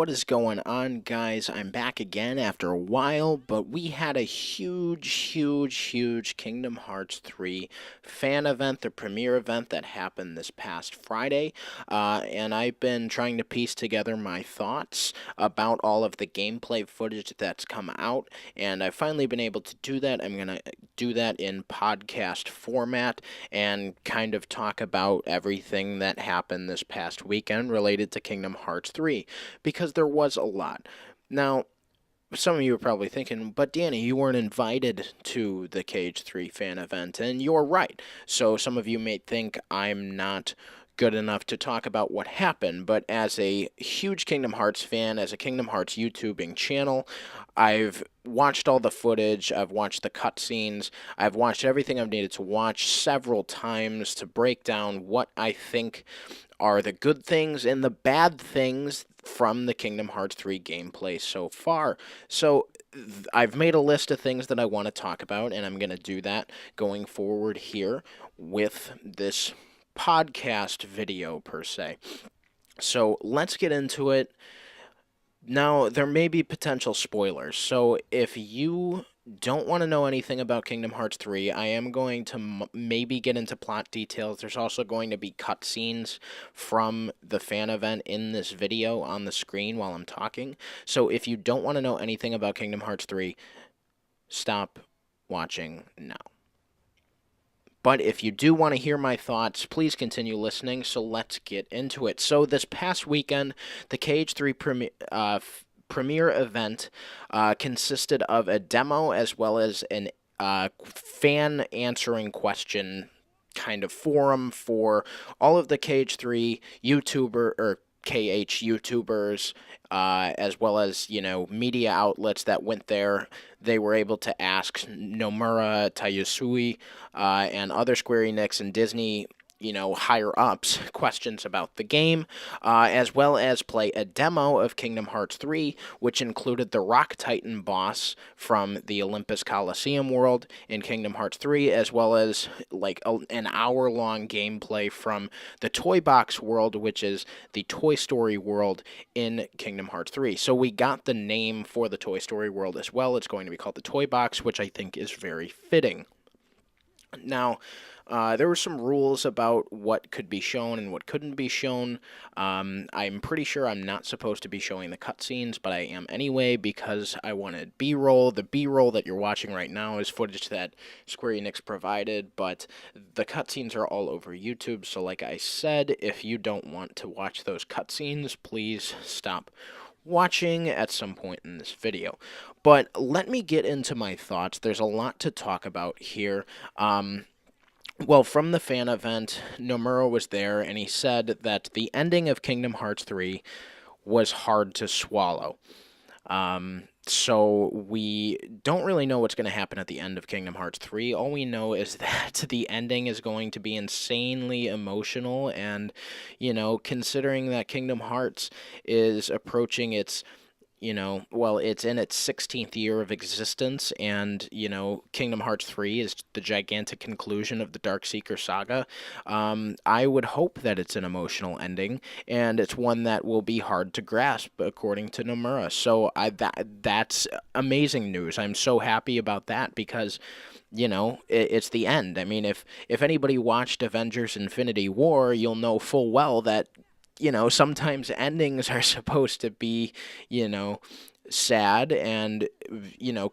what is going on, guys? I'm back again after a while, but we had a huge Kingdom Hearts 3 fan event, the premiere event that happened this past Friday, and I've been trying to piece together my thoughts about all of the gameplay footage that's come out, and I've finally been able to do that. I'm going to do that in podcast format and kind of talk about everything that happened this past weekend related to Kingdom Hearts 3, because there was a lot. Now, some of you are probably thinking, but Danny, you weren't invited to the Cage 3 fan event, and you're right. So some of you may think I'm not good enough to talk about what happened, but as a huge Kingdom Hearts fan, as a Kingdom Hearts YouTubing channel, I've watched all the footage, I've watched the cutscenes, I've watched everything I've needed to watch several times to break down what I think are the good things and the bad things from the Kingdom Hearts 3 gameplay so far. So I've made a list of things that I want to talk about, and I'm going to do that going forward here with this podcast video per se. So let's get into it. Now, there may be potential spoilers, so if you don't want to know anything about Kingdom Hearts 3, I am going to maybe get into plot details. There's also going to be cutscenes from the fan event in this video on the screen while I'm talking. So if you don't want to know anything about Kingdom Hearts 3, stop watching now. But if you do want to hear my thoughts, please continue listening, so let's get into it. So this past weekend, the KH3 premiere event consisted of a demo as well as an fan answering question kind of forum for all of the KH3 YouTuber or KH YouTubers, as well as, media outlets that went there. They were able to ask Nomura, Tayasui, and other Square Enix and Disney, higher-ups questions about the game, as well as play a demo of Kingdom Hearts 3, which included the Rock Titan boss from the Olympus Coliseum world in Kingdom Hearts 3, as well as an hour-long gameplay from the Toy Box world, which is the Toy Story world in Kingdom Hearts 3. So we got the name for the Toy Story world as well. It's going to be called the Toy Box, which I think is very fitting. Now, there were some rules about what could be shown and what couldn't be shown. I'm pretty sure I'm not supposed to be showing the cutscenes, but I am anyway because I wanted B-roll. The B-roll that you're watching right now is footage that Square Enix provided, but the cutscenes are all over YouTube, so like I said, if you don't want to watch those cutscenes, please stop watching at some point in this video. But let me get into my thoughts. There's a lot to talk about here. Well, from the fan event, Nomura was there, and he said that the ending of Kingdom Hearts 3 was hard to swallow. So we don't really know what's going to happen at the end of Kingdom Hearts 3. All we know is that the ending is going to be insanely emotional, and, considering that Kingdom Hearts is approaching its it's in its 16th year of existence, and, Kingdom Hearts 3 is the gigantic conclusion of the Darkseeker saga. I would hope that it's an emotional ending, and it's one that will be hard to grasp, according to Nomura. So that's amazing news. I'm so happy about that because, it's the end. I mean, if anybody watched Avengers Infinity War, you'll know full well that sometimes endings are supposed to be, sad and,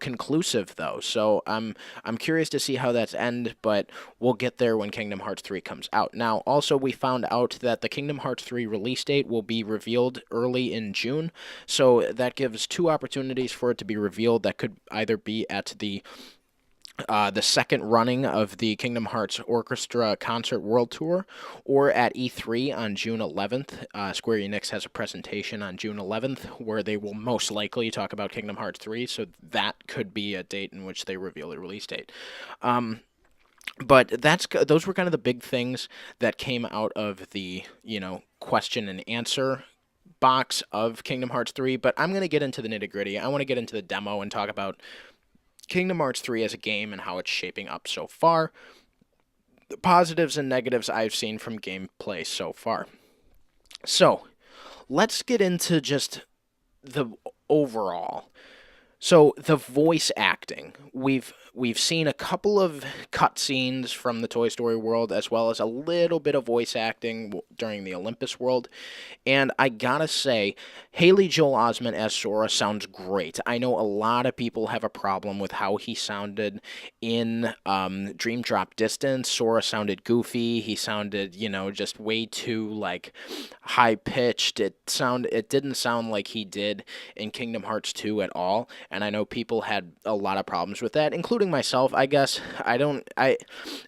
conclusive, though. So I'm curious to see how that's end, but we'll get there when Kingdom Hearts 3 comes out. Now, also, we found out that the Kingdom Hearts 3 release date will be revealed early in June, so that gives two opportunities for it to be revealed. That could either be at the second running of the Kingdom Hearts Orchestra Concert World Tour, or at E3 on June 11th. Square Enix has a presentation on June 11th where they will most likely talk about Kingdom Hearts 3, so that could be a date in which they reveal the release date. But those were kind of the big things that came out of the, question and answer box of Kingdom Hearts 3, but I'm going to get into the nitty-gritty. I want to get into the demo and talk about Kingdom Hearts 3 as a game and how it's shaping up so far, the positives and negatives I've seen from gameplay so far. So, let's get into just the overall. So the voice acting, we've seen a couple of cutscenes from the Toy Story world, as well as a little bit of voice acting during the Olympus world. And I gotta say, Haley Joel Osment as Sora sounds great. I know a lot of people have a problem with how he sounded in Dream Drop Distance. Sora sounded goofy. He sounded, just way too like high pitched. It didn't sound like he did in Kingdom Hearts 2 at all. And I know people had a lot of problems with that, including myself. I guess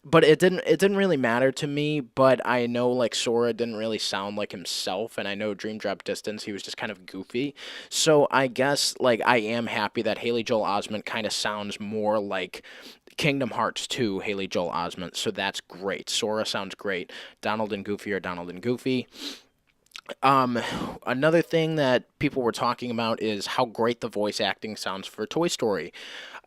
but it didn't really matter to me. But I know like Sora didn't really sound like himself, and I know Dream Drop Distance he was just kind of goofy. So I guess like I am happy that Haley Joel Osment kind of sounds more like Kingdom Hearts 2 Haley Joel Osment. So that's great. Sora sounds great. Donald and Goofy are Donald and Goofy. Um, Another thing that people were talking about is how great the voice acting sounds for Toy Story.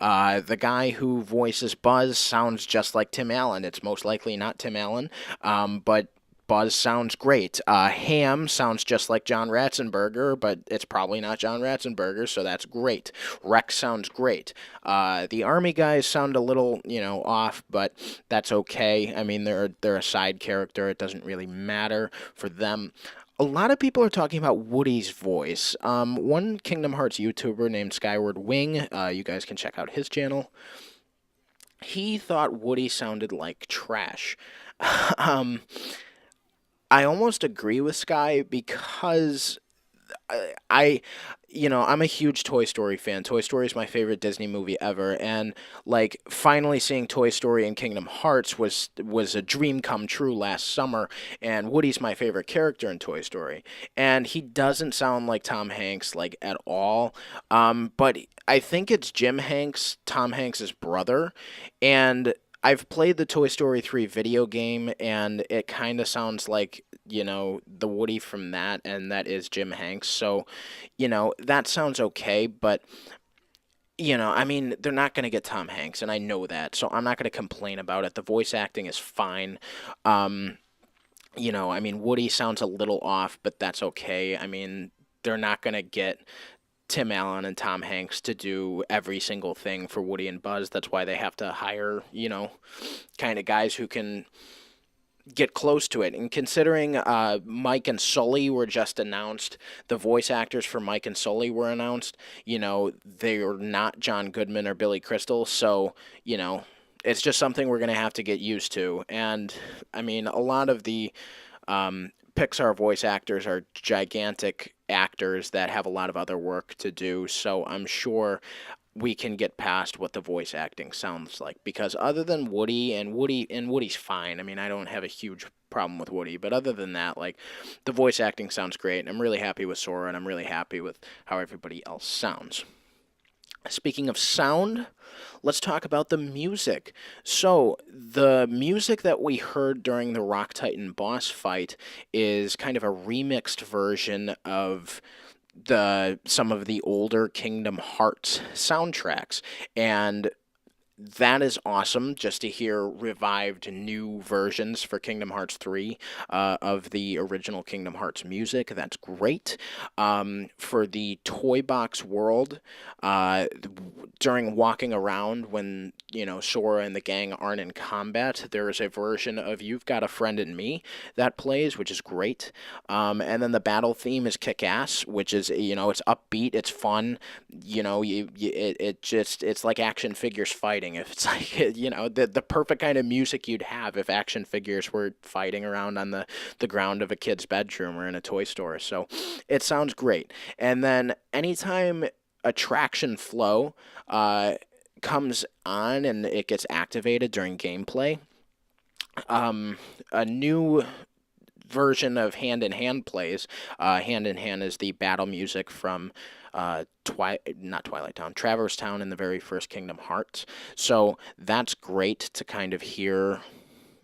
The guy who voices Buzz sounds just like Tim Allen. It's most likely not Tim Allen, but Buzz sounds great. Ham sounds just like John Ratzenberger, but it's probably not John Ratzenberger, so that's great. Rex sounds great. The Army guys sound a little, off, but that's okay. I mean, they're a side character. It doesn't really matter for them. A lot of people are talking about Woody's voice. One Kingdom Hearts YouTuber named Skyward Wing, you guys can check out his channel. He thought Woody sounded like trash. um, I almost agree with Sky because I I'm a huge Toy Story fan. Toy Story is my favorite Disney movie ever, and like finally seeing Toy Story and Kingdom Hearts was a dream come true last summer. And Woody's my favorite character in Toy Story, and he doesn't sound like Tom Hanks like at all. But I think it's Jim Hanks, Tom Hanks's brother, and I've played the Toy Story 3 video game, and it kind of sounds like, the Woody from that, and that is Jim Hanks. So, that sounds okay, but, I mean, they're not going to get Tom Hanks, and I know that, so I'm not going to complain about it. The voice acting is fine. Um, I mean, Woody sounds a little off, but that's okay. I mean, they're not going to get Tim Allen and Tom Hanks to do every single thing for Woody and Buzz. That's why they have to hire, kind of guys who can get close to it. And considering Mike and Sully were just announced, the voice actors for Mike and Sully were announced, they're not John Goodman or Billy Crystal. So, it's just something we're going to have to get used to. And, I mean, a lot of the Pixar voice actors are gigantic actors that have a lot of other work to do, so I'm sure we can get past what the voice acting sounds like. Because other than Woody's fine. I mean, I don't have a huge problem with Woody, but other than that, like the voice acting sounds great, and I'm really happy with Sora, and I'm really happy with how everybody else sounds. Speaking of sound, let's talk about the music. So, the music that we heard during the Rock Titan boss fight is kind of a remixed version of some of the older Kingdom Hearts soundtracks. And that is awesome just to hear revived new versions for Kingdom Hearts 3 of the original Kingdom Hearts music. That's great. For the Toy Box world, during walking around when, Sora and the gang aren't in combat, there is a version of You've Got a Friend in Me that plays, which is great. And then the battle theme is Kick-Ass, which is, it's upbeat, it's fun. It's like action figures fighting. If it's like, the perfect kind of music you'd have if action figures were fighting around on the ground of a kid's bedroom or in a toy store. So it sounds great. And then anytime Attraction Flow comes on and it gets activated during gameplay, a new version of Hand in Hand plays. Hand in Hand is the battle music from not Twilight Town, Traverse Town in the very first Kingdom Hearts. So that's great to kind of hear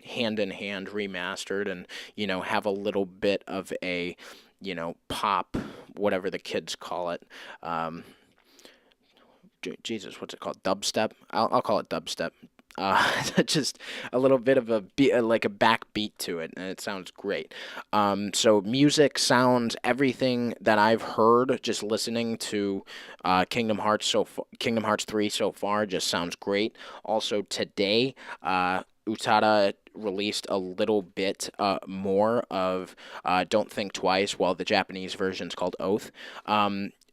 Hand in Hand remastered and, have a little bit of a, pop, whatever the kids call it. Jesus, what's it called? Dubstep? I'll call it dubstep. just a little bit of a like a backbeat to it, and it sounds great. So music, sounds, everything that I've heard just listening to Kingdom Hearts 3 so far just sounds great. Also today, Utada released a little bit more of Don't Think Twice, while the Japanese version's called Oath.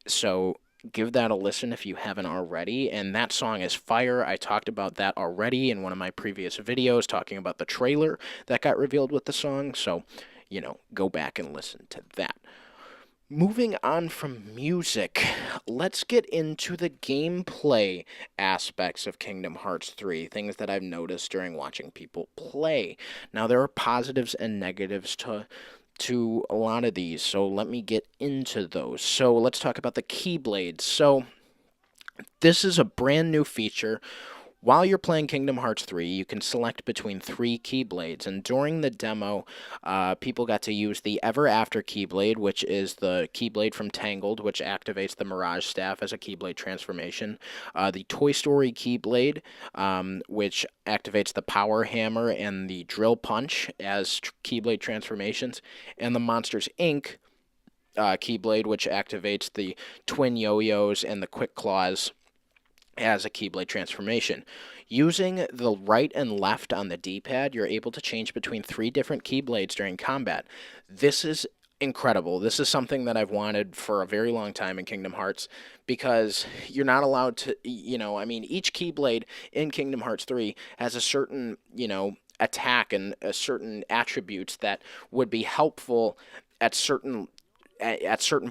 So give that a listen if you haven't already. And that song is fire. I talked about that already in one of my previous videos, talking about the trailer that got revealed with the song. So, go back and listen to that. Moving on from music, let's get into the gameplay aspects of Kingdom Hearts 3, things that I've noticed during watching people play. Now, there are positives and negatives to a lot of these, so let me get into those. So let's talk about the Keyblades. So this is a brand new feature. While you're playing Kingdom Hearts 3, you can select between 3 Keyblades, and during the demo, people got to use the Ever After Keyblade, which is the Keyblade from Tangled, which activates the Mirage Staff as a Keyblade transformation, the Toy Story Keyblade, which activates the Power Hammer and the Drill Punch as Keyblade transformations, and the Monsters, Inc. Keyblade, which activates the Twin Yo-Yos and the Quick Claws as a Keyblade transformation. Using the right and left on the D-pad, you're able to change between 3 different Keyblades during combat. This is incredible. This is something that I've wanted for a very long time in Kingdom Hearts, because you're not allowed to, each Keyblade in Kingdom Hearts 3 has a certain, attack and a certain attributes that would be helpful at certain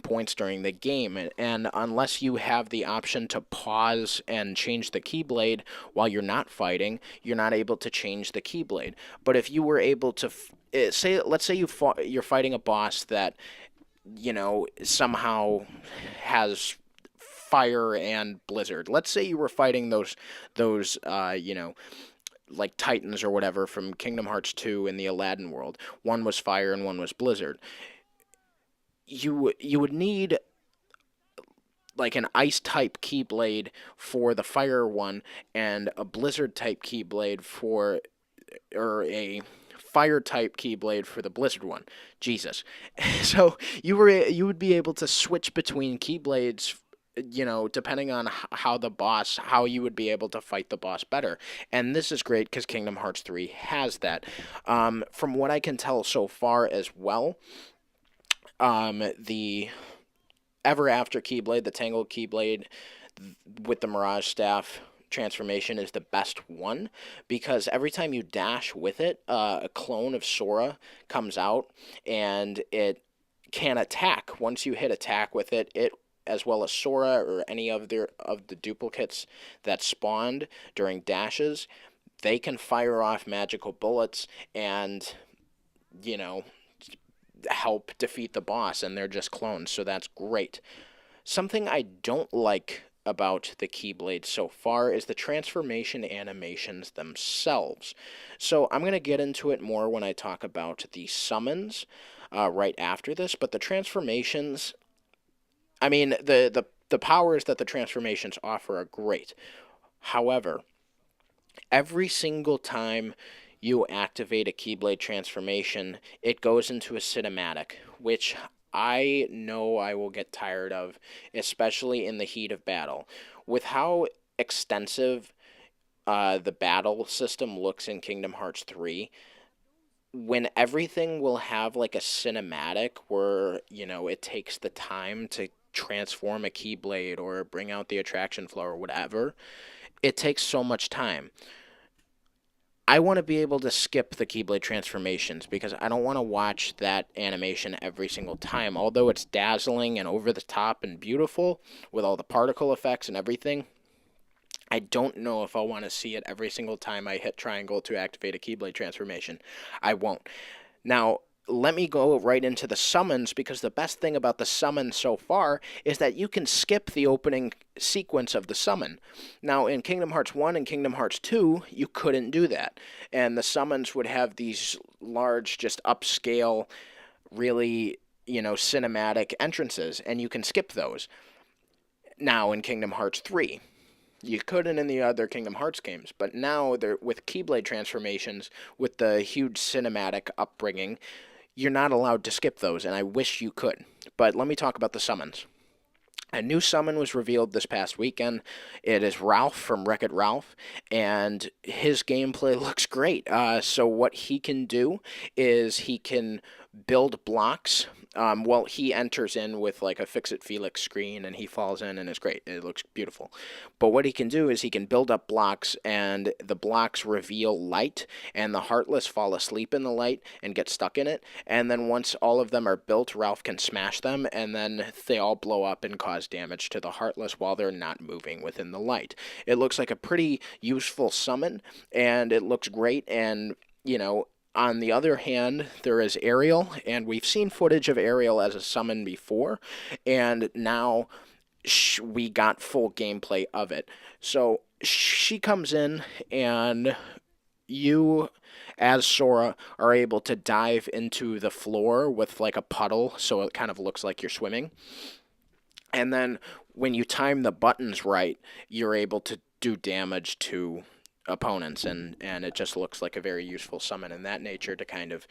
points during the game, and unless you have the option to pause and change the Keyblade while you're not fighting, you're not able to change the Keyblade. But if you were able to let's say you're fighting a boss that somehow has fire and blizzard. Let's say you were fighting those like Titans or whatever from Kingdom Hearts 2 in the Aladdin world. One was fire and one was blizzard. You would need like an ice type Keyblade for the fire one, and a blizzard type Keyblade or a fire type Keyblade for the blizzard one. Jesus. So you would be able to switch between Keyblades, depending on how you would be able to fight the boss better. And this is great because Kingdom Hearts 3 has that. From what I can tell so far as well, the Ever After Keyblade, the Tangled Keyblade with the Mirage Staff transformation is the best one, because every time you dash with it, a clone of Sora comes out, and it can attack. Once you hit attack with it, as well as Sora or any of the duplicates that spawned during dashes, they can fire off magical bullets and, help defeat the boss, and they're just clones, so that's great. Something I don't like about the Keyblade so far is the transformation animations themselves. So I'm going to get into it more when I talk about the summons right after this, but the transformations, the powers that the transformations offer are great. However, every single time you activate a Keyblade transformation, it goes into a cinematic, which I know I will get tired of, especially in the heat of battle. With how extensive the battle system looks in Kingdom Hearts 3, when everything will have like a cinematic where, it takes the time to transform a Keyblade or bring out the attraction flow or whatever, it takes so much time. I want to be able to skip the Keyblade transformations because I don't want to watch that animation every single time. Although it's dazzling and over the top and beautiful with all the particle effects and everything, I don't know if I want to see it every single time I hit triangle to activate a Keyblade transformation. I won't. Now, let me go right into the summons, because the best thing about the summon so far is that you can skip the opening sequence of the summon. Now, in Kingdom Hearts 1 and Kingdom Hearts 2, you couldn't do that. And the summons would have these large, just upscale, really, cinematic entrances, and you can skip those. Now, in Kingdom Hearts 3, You couldn't in the other Kingdom Hearts games, but now they're with Keyblade transformations, with the huge cinematic upbringing, you're not allowed to skip those, and I wish you could. But let me talk about the summons. A new summon was revealed this past weekend. It is Ralph from Wreck-It Ralph, and his gameplay looks great. So what he can do is he can build blocks. Well, he enters in with like a Fix-It Felix screen, and he falls in, and it's great. It looks beautiful. But what he can do is he can build up blocks, and the blocks reveal light, and the Heartless fall asleep in the light and get stuck in it. And then once all of them are built, Ralph can smash them, and then they all blow up and cause damage to the Heartless while they're not moving within the light. It looks like a pretty useful summon, and it looks great, and, you know, on the other hand, there is Ariel, and we've seen footage of Ariel as a summon before, and now we got full gameplay of it. So she comes in, and you, as Sora, are able to dive into the floor with like a puddle, so it kind of looks like you're swimming. And then when you time the buttons right, you're able to do damage to opponents, and it just looks like a very useful summon in that nature to kind of,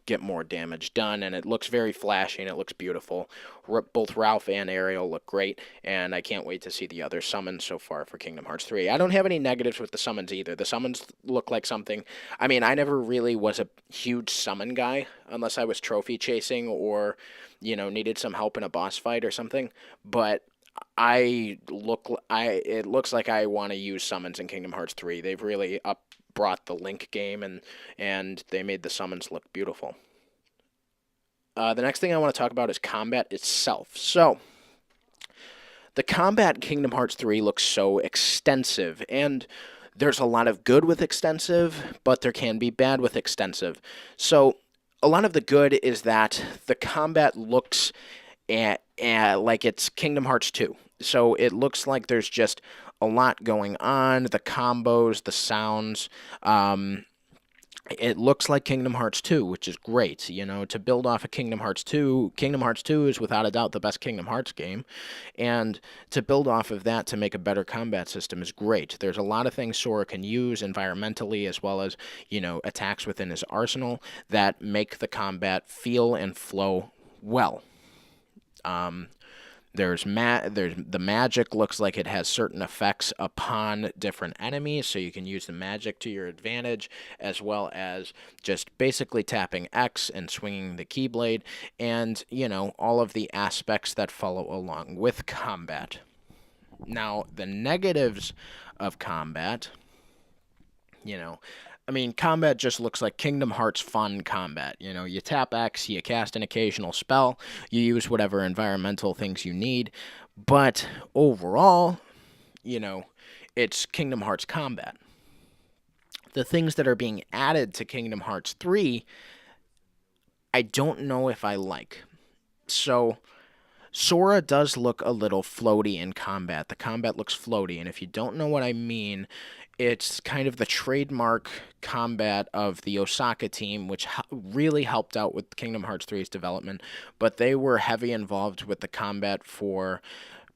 get more damage done. And it looks very flashy and it looks beautiful. Both Ralph and Ariel look great, and I can't wait to see the other summons so far for Kingdom Hearts 3. I don't have any negatives with the summons either. The summons look like something. I mean, I never really was a huge summon guy unless I was trophy chasing or, needed some help in a boss fight or something. But it looks like I want to use summons in Kingdom Hearts 3. They've really brought the Link game, and they made the summons look beautiful. The next thing I want to talk about is combat itself. So, the combat in Kingdom Hearts 3 looks so extensive, and there's a lot of good with extensive, but there can be bad with extensive. So, a lot of the good is that the combat looks like it's Kingdom Hearts 2. So it looks like there's just a lot going on. The combos, the sounds. It looks like Kingdom Hearts 2, which is great. To build off of Kingdom Hearts 2, Kingdom Hearts 2 is without a doubt the best Kingdom Hearts game. And to build off of that to make a better combat system is great. There's a lot of things Sora can use environmentally as well as, attacks within his arsenal that make the combat feel and flow well. There's the magic looks like it has certain effects upon different enemies, so you can use the magic to your advantage, as well as just basically tapping X and swinging the Keyblade, and, all of the aspects that follow along with combat. Now, the negatives of combat, combat just looks like Kingdom Hearts fun combat. You tap X, you cast an occasional spell, you use whatever environmental things you need, but overall, it's Kingdom Hearts combat. The things that are being added to Kingdom Hearts 3, I don't know if I like. So, Sora does look a little floaty in combat. The combat looks floaty, and if you don't know what I mean, it's kind of the trademark combat of the Osaka team, which really helped out with Kingdom Hearts 3's development, but they were heavy involved with the combat for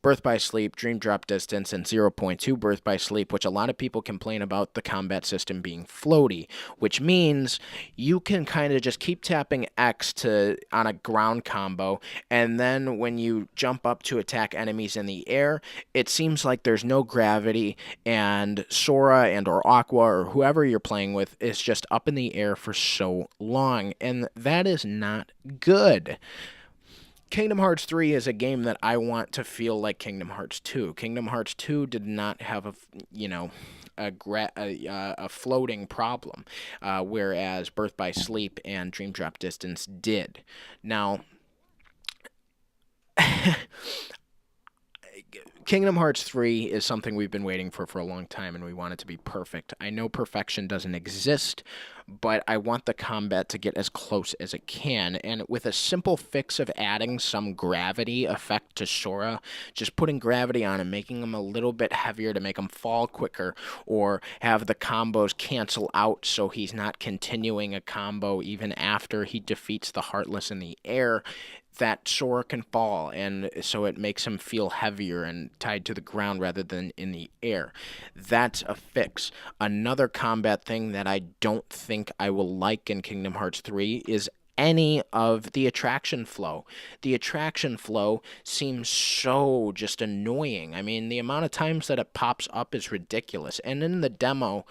Birth by Sleep, Dream Drop Distance, and 0.2 Birth by Sleep, which a lot of people complain about the combat system being floaty, which means you can kind of just keep tapping X on a ground combo, and then when you jump up to attack enemies in the air, it seems like there's no gravity, and Sora and or Aqua or whoever you're playing with is just up in the air for so long, and that is not good. Kingdom Hearts 3 is a game that I want to feel like Kingdom Hearts 2. Kingdom Hearts 2 did not have a floating problem, whereas Birth by Sleep and Dream Drop Distance did. Now, Kingdom Hearts 3 is something we've been waiting for a long time, and we want it to be perfect. I know perfection doesn't exist, but I want the combat to get as close as it can, and with a simple fix of adding some gravity effect to Sora, just putting gravity on him, making him a little bit heavier to make him fall quicker, or have the combos cancel out so he's not continuing a combo even after he defeats the Heartless in the air, that Sora can fall, and so it makes him feel heavier and tied to the ground rather than in the air. That's a fix. Another combat thing that I don't think I will like in Kingdom Hearts 3 is any of the attraction flow. The attraction flow seems so just annoying. I mean, the amount of times that it pops up is ridiculous. And in the demo,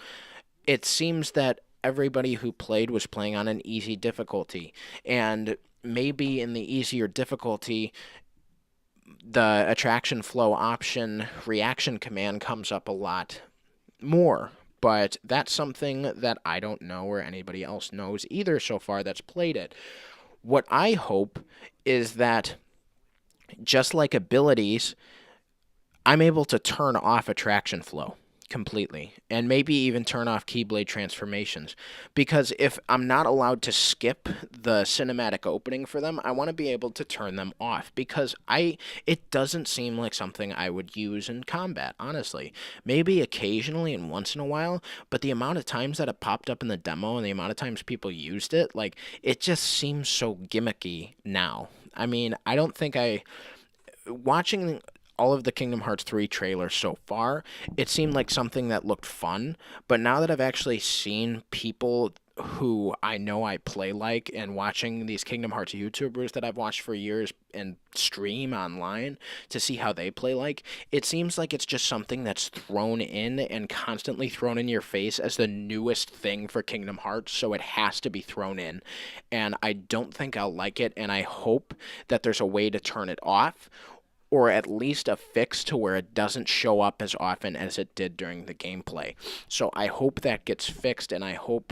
it seems that everybody who played was playing on an easy difficulty. And maybe in the easier difficulty, the attraction flow option reaction command comes up a lot more. But that's something that I don't know or anybody else knows either so far that's played it. What I hope is that, just like abilities, I'm able to turn off attraction flow completely and maybe even turn off Keyblade transformations, because if I'm not allowed to skip the cinematic opening for them, I want to be able to turn them off, because I it doesn't seem like something I would use in combat, honestly. Maybe occasionally and once in a while, but the amount of times that it popped up in the demo and the amount of times people used it, like, it just seems so gimmicky now. I mean, I don't think I watching all of the Kingdom Hearts 3 trailers so far, it seemed like something that looked fun. But now that I've actually seen people who I know I play like, and watching these Kingdom Hearts YouTubers that I've watched for years and stream online to see how they play like, it seems like it's just something that's thrown in and constantly thrown in your face as the newest thing for Kingdom Hearts, so it has to be thrown in. And I don't think I'll like it, and I hope that there's a way to turn it off, or at least a fix to where it doesn't show up as often as it did during the gameplay. So I hope that gets fixed, and I hope,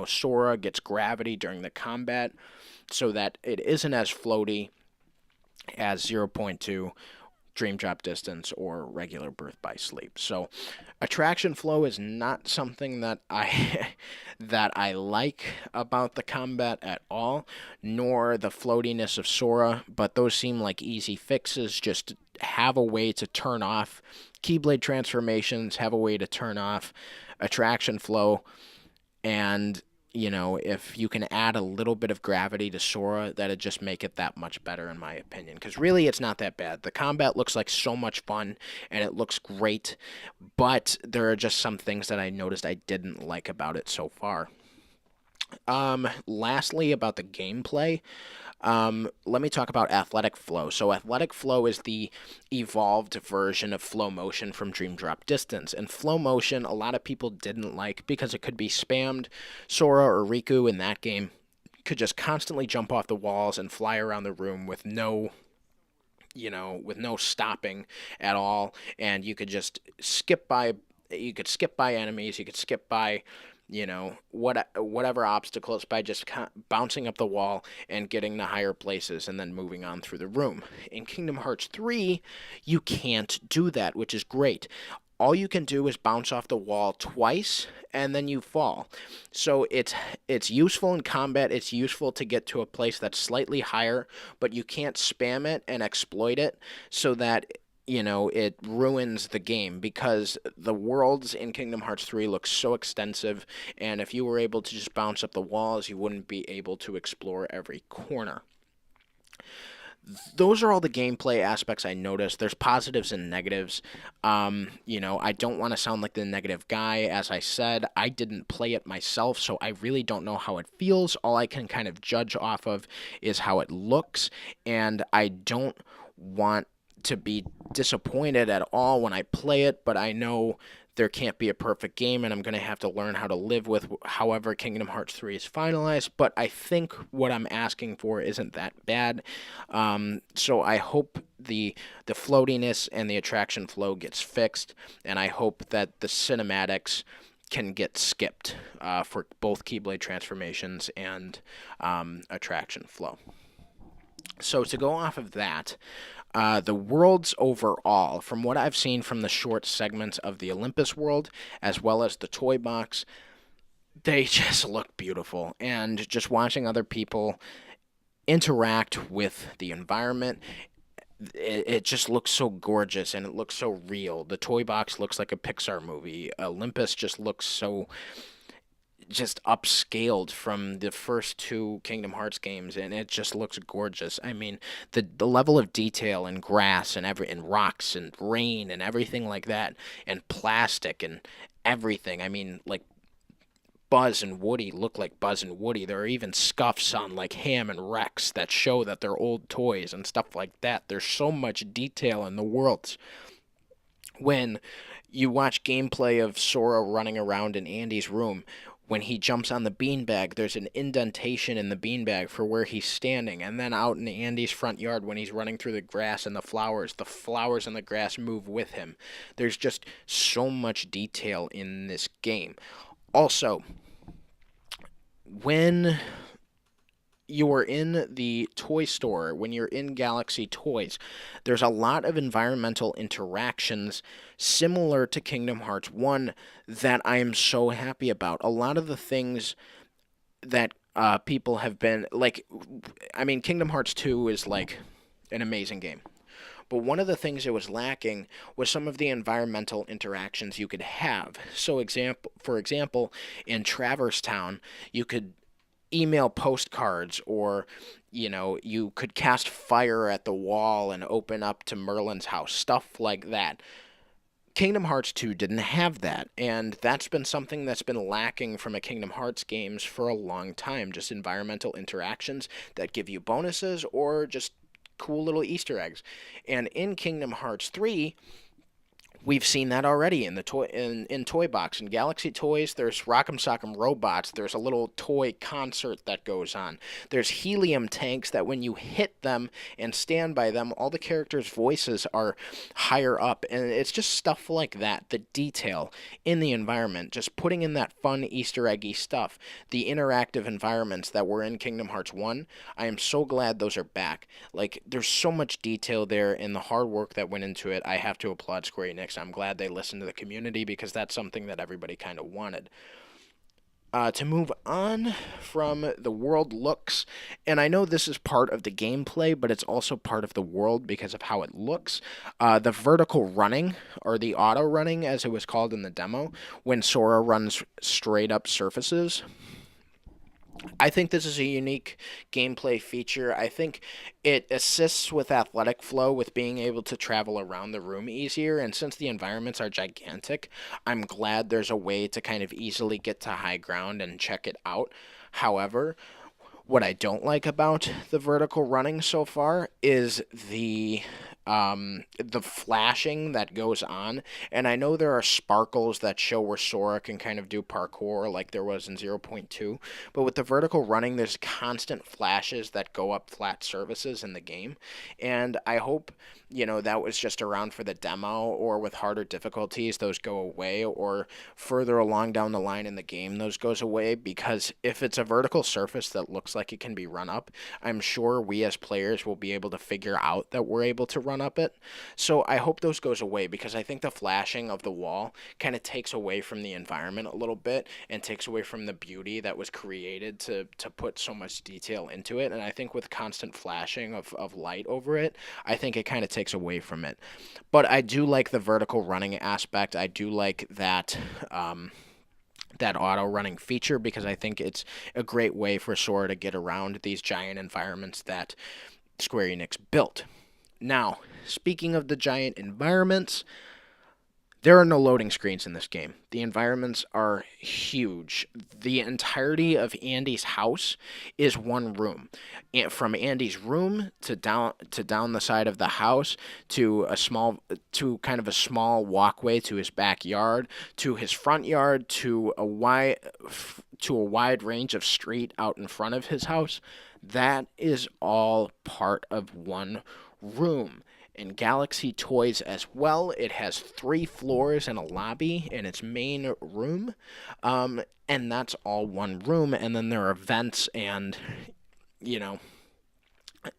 Sora gets gravity during the combat so that it isn't as floaty as zero point 0.2, Dream Drop Distance, or regular Birth by Sleep. So attraction flow is not something that I that I like about the combat at all, nor the floatiness of Sora, but those seem like easy fixes. Just have a way to turn off Keyblade transformations, have a way to turn off attraction flow, and if you can add a little bit of gravity to Sora, that'd just make it that much better, in my opinion. Because really, it's not that bad. The combat looks like so much fun, and it looks great, but there are just some things that I noticed I didn't like about it so far. Lastly, about the gameplay, let me talk about Athletic Flow. So Athletic Flow is the evolved version of Flow Motion from Dream Drop Distance. And Flow Motion, a lot of people didn't like because it could be spammed. Sora or Riku in that game could just constantly jump off the walls and fly around the room with no stopping at all. And you could just skip by, enemies, you could skip by whatever obstacles by just bouncing up the wall and getting to higher places and then moving on through the room. In Kingdom Hearts 3, you can't do that, which is great. All you can do is bounce off the wall twice and then you fall. So it's useful in combat. It's useful to get to a place that's slightly higher, but you can't spam it and exploit it so that it ruins the game, because the worlds in Kingdom Hearts 3 look so extensive, and if you were able to just bounce up the walls, you wouldn't be able to explore every corner. Those are all the gameplay aspects I noticed. There's positives and negatives. I don't want to sound like the negative guy. As I said, I didn't play it myself, so I really don't know how it feels. All I can kind of judge off of is how it looks, and I don't want to be disappointed at all when I play it, but I know there can't be a perfect game, and I'm going to have to learn how to live with however Kingdom Hearts 3 is finalized, but I think what I'm asking for isn't that bad. So I hope the floatiness and the attraction flow gets fixed, and I hope that the cinematics can get skipped for both Keyblade transformations and attraction flow. So to go off of that, the worlds overall, from what I've seen from the short segments of the Olympus world, as well as the toy box, they just look beautiful. And just watching other people interact with the environment, it just looks so gorgeous and it looks so real. The toy box looks like a Pixar movie. Olympus just looks so just upscaled from the first two Kingdom Hearts games, and it just looks gorgeous. I mean, the level of detail in grass and rocks and rain and everything like that, and plastic and everything. I mean, like Buzz and Woody look like Buzz and Woody. There are even scuffs on like Ham and Rex that show that they're old toys and stuff like that. There's so much detail in the worlds. When you watch gameplay of Sora running around in Andy's room, when he jumps on the beanbag, there's an indentation in the beanbag for where he's standing. And then out in Andy's front yard, when he's running through the grass and the flowers and the grass move with him. There's just so much detail in this game. Also, when you're in the toy store, when you're in Galaxy Toys, there's a lot of environmental interactions similar to Kingdom Hearts 1 that I am so happy about. A lot of the things that people have been like, I mean, Kingdom Hearts 2 is like an amazing game. But one of the things it was lacking was some of the environmental interactions you could have. For example, in Traverse Town, you could email postcards, or you could cast fire at the wall and open up to Merlin's house, stuff like that. Kingdom Hearts 2 didn't have that, and that's been something that's been lacking from a Kingdom Hearts games for a long time, just environmental interactions that give you bonuses or just cool little Easter eggs. And in Kingdom Hearts 3, we've seen that already in the Toy Box. In Galaxy Toys, there's Rock'em Sock'em Robots. There's a little toy concert that goes on. There's helium tanks that when you hit them and stand by them, all the characters' voices are higher up. And it's just stuff like that, the detail in the environment, just putting in that fun Easter eggy stuff, the interactive environments that were in Kingdom Hearts 1. I am so glad those are back. Like, there's so much detail there, and the hard work that went into it. I have to applaud Square Enix. I'm glad they listened to the community, because that's something that everybody kind of wanted. To move on from the world looks, and I know this is part of the gameplay, but it's also part of the world because of how it looks. The vertical running, or the auto running as it was called in the demo, when Sora runs straight up surfaces. I think this is a unique gameplay feature. I think it assists with athletic flow, with being able to travel around the room easier. And since the environments are gigantic, I'm glad there's a way to kind of easily get to high ground and check it out. However, what I don't like about the vertical running so far is the flashing that goes on. And I know there are sparkles that show where Sora can kind of do parkour like there was in 0.2, but with the vertical running, there's constant flashes that go up flat surfaces in the game. And I hope, that was just around for the demo, or with harder difficulties, those go away, or further along down the line in the game, those goes away, because if it's a vertical surface that looks like it can be run up, I'm sure we as players will be able to figure out that we're able to run up it. So I hope those goes away, because I think the flashing of the wall kind of takes away from the environment a little bit, and takes away from the beauty that was created to put so much detail into it. And I think with constant flashing of light over it, I think it kind of takes away from it. But I do like the vertical running aspect. I do like that auto running feature, because I think it's a great way for Sora to get around these giant environments that Square Enix built. Now, speaking of the giant environments, there are no loading screens in this game. The environments are huge. The entirety of Andy's house is one room. From Andy's room to down the side of the house, to kind of a small walkway to his backyard, to his front yard, to a wide range of street out in front of his house. That is all part of one room. In Galaxy Toys as well, it has 3 floors and a lobby in its main room, and that's all one room. And then there are vents, and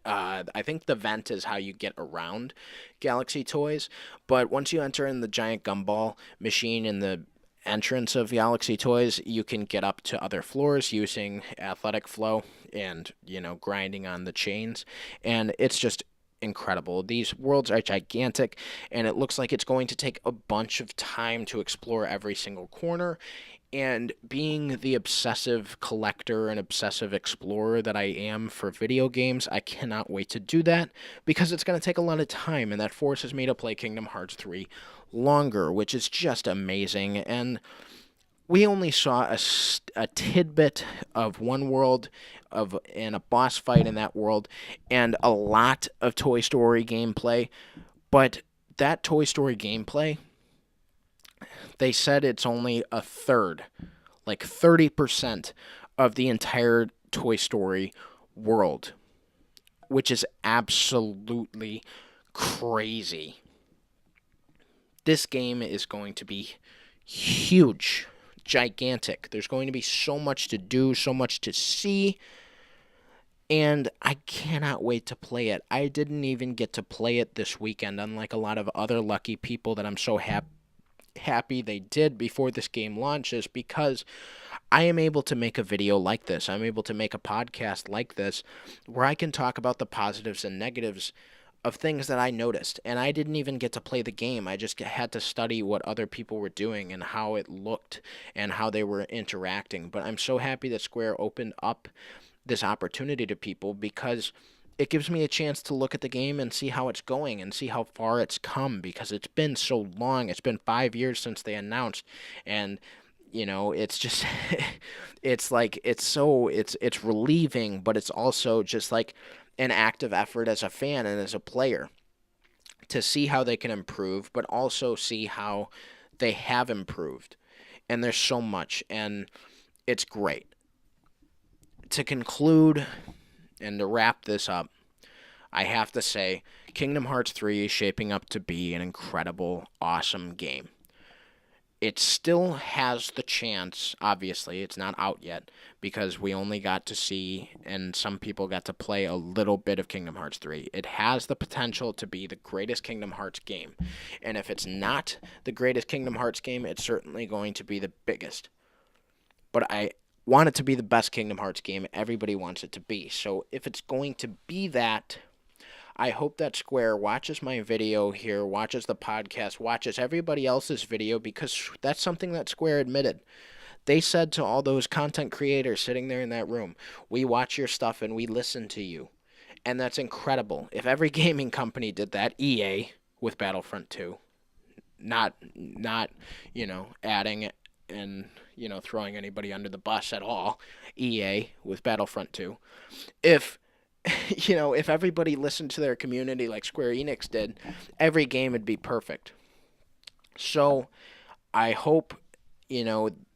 I think the vent is how you get around Galaxy Toys. But once you enter in the giant gumball machine in the entrance of Galaxy Toys, you can get up to other floors using athletic flow and grinding on the chains, and it's just incredible. These worlds are gigantic, and it looks like it's going to take a bunch of time to explore every single corner. And being the obsessive collector and obsessive explorer that I am for video games, I cannot wait to do that because it's going to take a lot of time, and that forces me to play Kingdom Hearts 3 longer, which is just amazing. And we only saw a tidbit of one world and a boss fight in that world and a lot of Toy Story gameplay, but that Toy Story gameplay, they said it's only a third, like 30% of the entire Toy Story world, which is absolutely crazy. This game is going to be huge, gigantic. There's going to be so much to do, so much to see, and I cannot wait to play it. I didn't even get to play it this weekend, unlike a lot of other lucky people that I'm so happy they did before this game launches, because I am able to make a video like this. I'm able to make a podcast like this where I can talk about the positives and negatives of things that I noticed. And I didn't even get to play the game. I just had to study what other people were doing and how it looked and how they were interacting. But I'm so happy that Square opened up this opportunity to people, because it gives me a chance to look at the game and see how it's going and see how far it's come, because it's been so long. It's been 5 years since they announced, and it's just it's like it's relieving, but it's also just like an active effort as a fan and as a player to see how they can improve, but also see how they have improved. And there's so much, and it's great. To conclude and to wrap this up, I have to say Kingdom Hearts 3 is shaping up to be an incredible, awesome game. It still has the chance, obviously, it's not out yet, because we only got to see, and some people got to play a little bit of Kingdom Hearts 3. It has the potential to be the greatest Kingdom Hearts game. And if it's not the greatest Kingdom Hearts game, it's certainly going to be the biggest. But I want it to be the best Kingdom Hearts game everybody wants it to be. So if it's going to be that, I hope that Square watches my video here, watches the podcast, watches everybody else's video, because that's something that Square admitted. They said to all those content creators sitting there in that room, we watch your stuff and we listen to you. And that's incredible. If every gaming company did that, EA with Battlefront 2, not adding and, throwing anybody under the bus at all, EA with Battlefront 2. If if everybody listened to their community like Square Enix did, every game would be perfect. So I hope,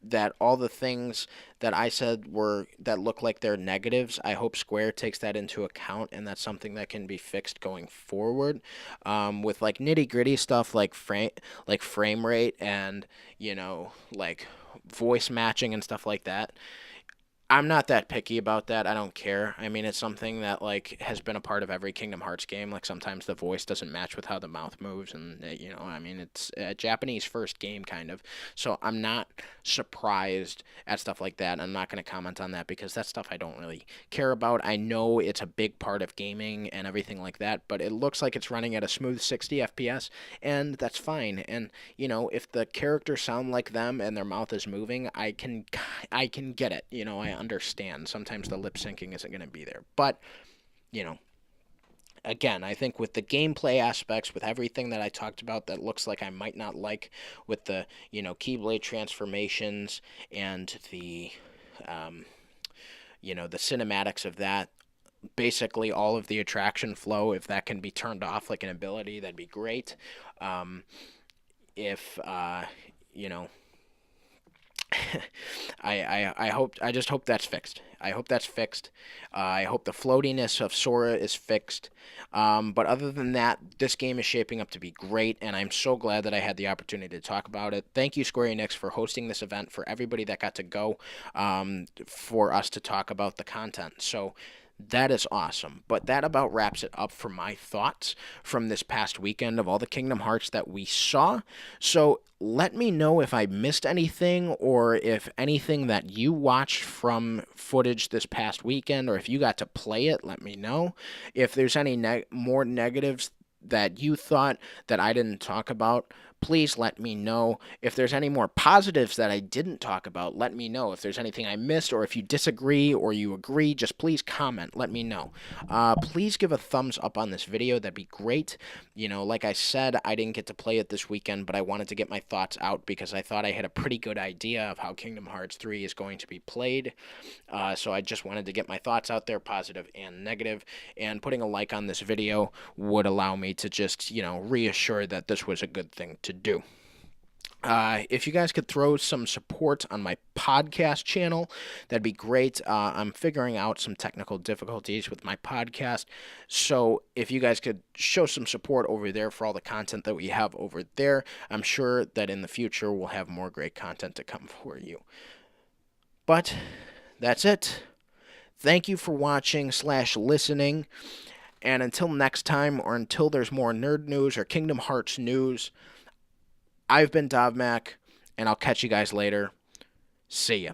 that all the things that I said that look like they're negatives, I hope Square takes that into account, and that's something that can be fixed going forward. With like nitty gritty stuff like frame rate and, like voice matching and stuff like that. I'm not that picky about that. I don't care. I mean, it's something that like has been a part of every Kingdom Hearts game. Like sometimes the voice doesn't match with how the mouth moves, and I mean, it's a Japanese first game kind of. So I'm not surprised at stuff like that. I'm not going to comment on that because that's stuff I don't really care about. I know it's a big part of gaming and everything like that, but it looks like it's running at a smooth 60 FPS, and that's fine. And if the characters sound like them and their mouth is moving, I can get it. I understand. Sometimes the lip syncing isn't going to be there. But, again, I think with the gameplay aspects, with everything that I talked about that looks like I might not like, with the, Keyblade transformations and the, the cinematics of that, basically all of the attraction flow, if that can be turned off like an ability, that'd be great. If, I just hope that's fixed. I hope that's fixed. I hope the floatiness of Sora is fixed. But other than that, this game is shaping up to be great, and I'm so glad that I had the opportunity to talk about it. Thank you, Square Enix, for hosting this event, for everybody that got to go, for us to talk about the content. So That is awesome. But that about wraps it up for my thoughts from this past weekend of all the Kingdom Hearts that we saw. So let me know if I missed anything or if anything that you watched from footage this past weekend or if you got to play it, let me know. If there's any more negatives that you thought that I didn't talk about, please let me know. If there's any more positives that I didn't talk about, let me know. If there's anything I missed, or if you disagree or you agree, just please comment. Let me know. Please give a thumbs up on this video. That'd be great. You know, like I said, I didn't get to play it this weekend, but I wanted to get my thoughts out because I thought I had a pretty good idea of how Kingdom Hearts 3 is going to be played. So I just wanted to get my thoughts out there, positive and negative, and putting a like on this video would allow me to just, you know, reassure that this was a good thing to do. If you guys could throw some support on my podcast channel, that'd be great. I'm figuring out some technical difficulties with my podcast, so if you guys could show some support over there for all the content that we have over there, I'm sure that in the future we'll have more great content to come for you. But that's it. Thank you for watching / listening, and until next time, or until there's more nerd news or Kingdom Hearts news, I've been Dovmac, and I'll catch you guys later. See ya.